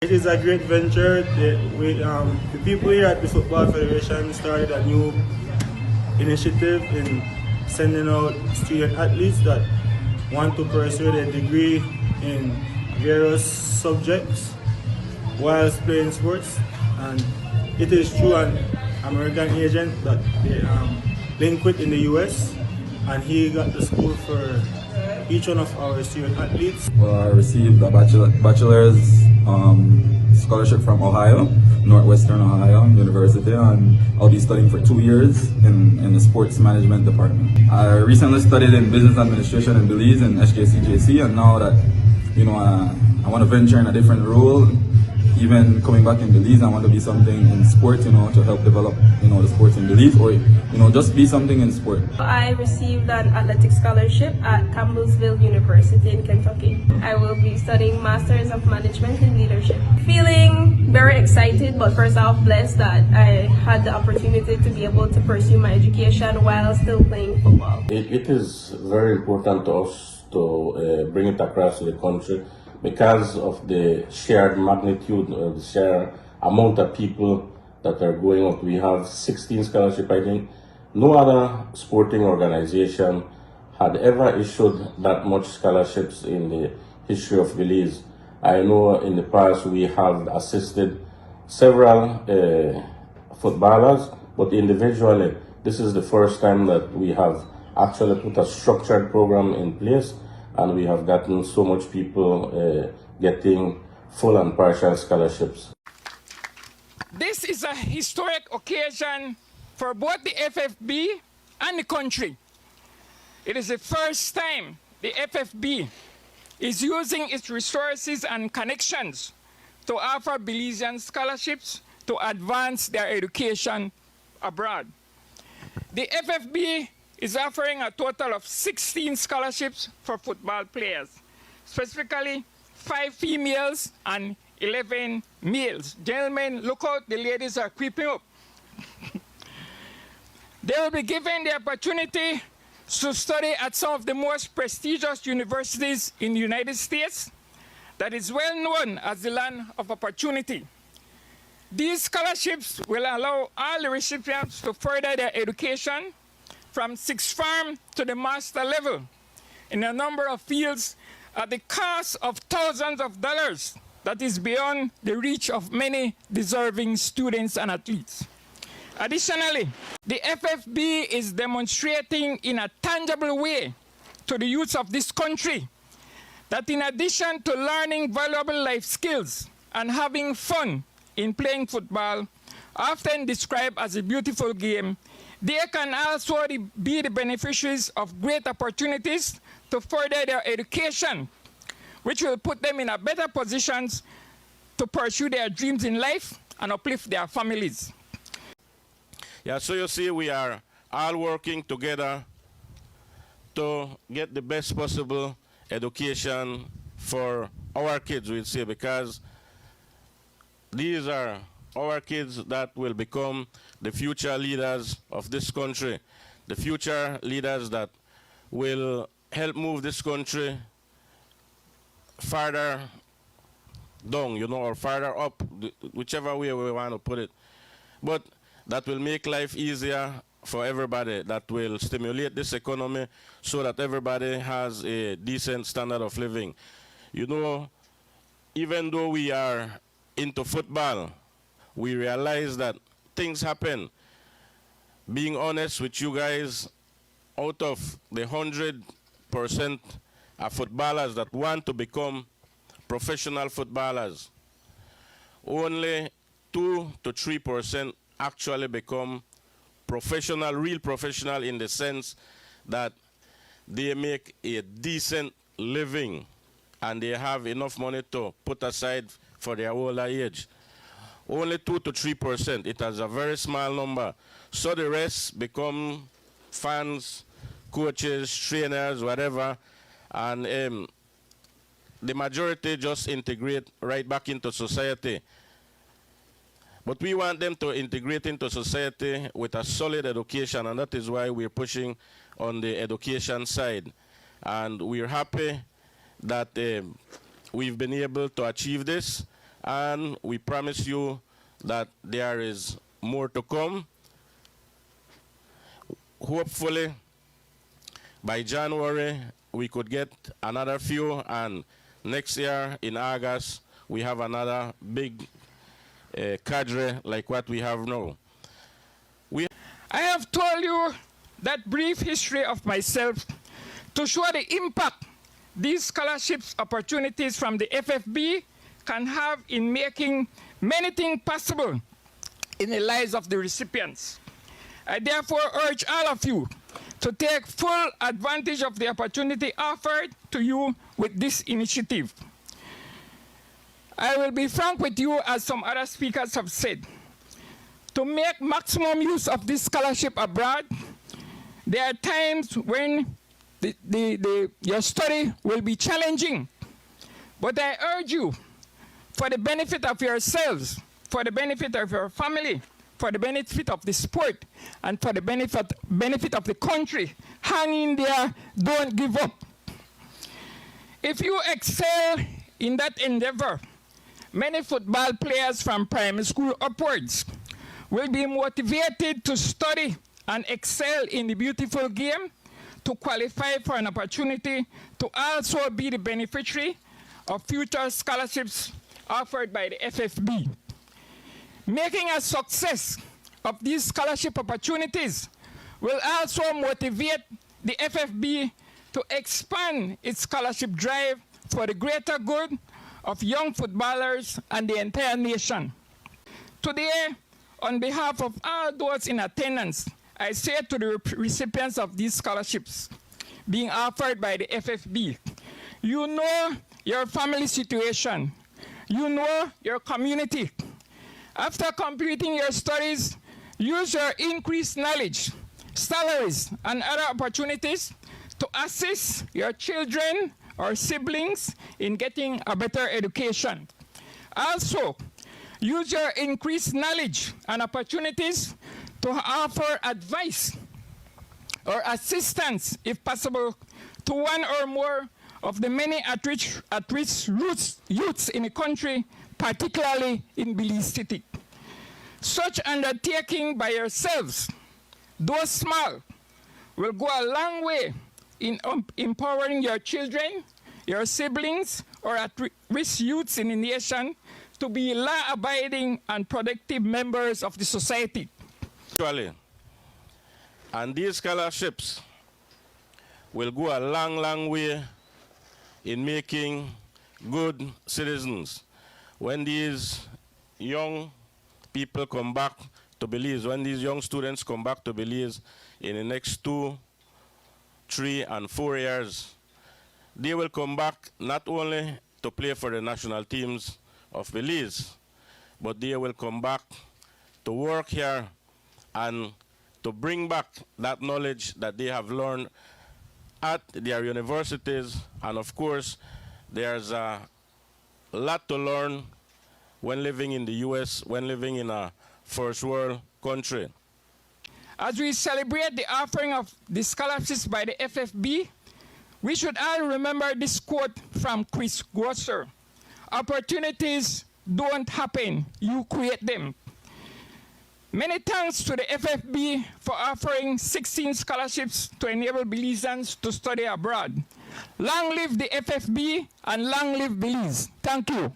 It is a great venture. The people here at the Football Federation started a new initiative in sending out student athletes that want to pursue their degree in various subjects whilst playing sports. And it is through an American agent that they linked with in the US, and he got the school for each one of our student athletes. Well, I received a bachelor's scholarship from Ohio, Northwestern Ohio University, and I'll be studying for 2 years in the sports management department. I recently studied in business administration in Belize in HKCJC, and now that I want to venture in a different role, even coming back in Belize, I want to be something in sport, to help develop, the sports in Belize, or, just be something in sport. I received an athletic scholarship at Campbellsville University in Kentucky. I will be studying Masters of Management in Leadership. Feeling very excited, but first off blessed that I had the opportunity to be able to pursue my education while still playing football. It is very important to us to bring it across to the country, because of the shared magnitude, the shared amount of people that are going up. We have 16 scholarships, I think. No other sporting organization had ever issued that much scholarships in the history of Belize. I know in the past we have assisted several footballers, but individually, this is the first time that we have actually put a structured program in place, and we have gotten so much people getting full and partial scholarships. This is a historic occasion for both the FFB and the country. It is the first time the FFB is using its resources and connections to offer Belizean scholarships to advance their education abroad. The FFB is offering a total of 16 scholarships for football players, specifically 5 females and 11 males. Gentlemen, look out, the ladies are creeping up. They will be given the opportunity to study at some of the most prestigious universities in the United States that is well known as the land of opportunity. These scholarships will allow all the recipients to further their education from sixth form to the master level in a number of fields at the cost of thousands of dollars that is beyond the reach of many deserving students and athletes. Additionally, the FFB is demonstrating in a tangible way to the youth of this country that in addition to learning valuable life skills and having fun in playing football, often described as a beautiful game, they can also be the beneficiaries of great opportunities to further their education, which will put them in a better position to pursue their dreams in life and uplift their families. Yeah, so you see, we are all working together to get the best possible education for our kids, we'll say, because these are our kids that will become the future leaders of this country, the future leaders that will help move this country farther down, or farther up, whichever way we want to put it. But that will make life easier for everybody, that will stimulate this economy so that everybody has a decent standard of living. Even though we are into football, we realize that things happen. Being honest with you guys, out of the 100% of footballers that want to become professional footballers, only 2 to 3% actually become professional, real professional, in the sense that they make a decent living and they have enough money to put aside for their older age. Only 2 to 3%. It has a very small number. So the rest become fans, coaches, trainers, whatever, and the majority just integrate right back into society. But we want them to integrate into society with a solid education, and that is why we're pushing on the education side. And we're happy that we've been able to achieve this, and we promise you that there is more to come. Hopefully, by January, we could get another few, and next year in August, we have another big cadre like what we have now. I have told you that brief history of myself to show the impact these scholarships opportunities from the FFB can have in making many things possible in the lives of the recipients. I therefore urge all of you to take full advantage of the opportunity offered to you with this initiative. I will be frank with you, as some other speakers have said. To make maximum use of this scholarship abroad, there are times when your study will be challenging. But I urge you, for the benefit of yourselves, for the benefit of your family, for the benefit of the sport, and for the benefit of the country, hang in there, don't give up. If you excel in that endeavor, many football players from primary school upwards will be motivated to study and excel in the beautiful game to qualify for an opportunity to also be the beneficiary of future scholarships offered by the FFB. Making a success of these scholarship opportunities will also motivate the FFB to expand its scholarship drive for the greater good of young footballers and the entire nation. Today, on behalf of all those in attendance, I say to the recipients of these scholarships being offered by the FFB, you know your family situation, you know your community. After completing your studies, use your increased knowledge, salaries, and other opportunities to assist your children or siblings in getting a better education. Also, use your increased knowledge and opportunities to offer advice or assistance, if possible, to one or more of the many at-risk youths in the country, particularly in Belize City. Such undertaking by yourselves, though small, will go a long way in empowering your children, your siblings, or at-risk youths in the nation to be law-abiding and productive members of the society. Actually, and these scholarships will go a long, long way in making good citizens. When these young people come back to Belize, when these young students come back to Belize in the next 2, 3, and 4 years, they will come back not only to play for the national teams of Belize, but they will come back to work here and to bring back that knowledge that they have learned at their universities. And of course, there's a lot to learn when living in the US, when living in a first world country. As we celebrate the offering of the scholarships by the FFB, we should all remember this quote from Chris Grosser: "Opportunities don't happen, you create them." Many thanks to the FFB for offering 16 scholarships to enable Belizeans to study abroad. Long live the FFB and long live Belize. Thank you.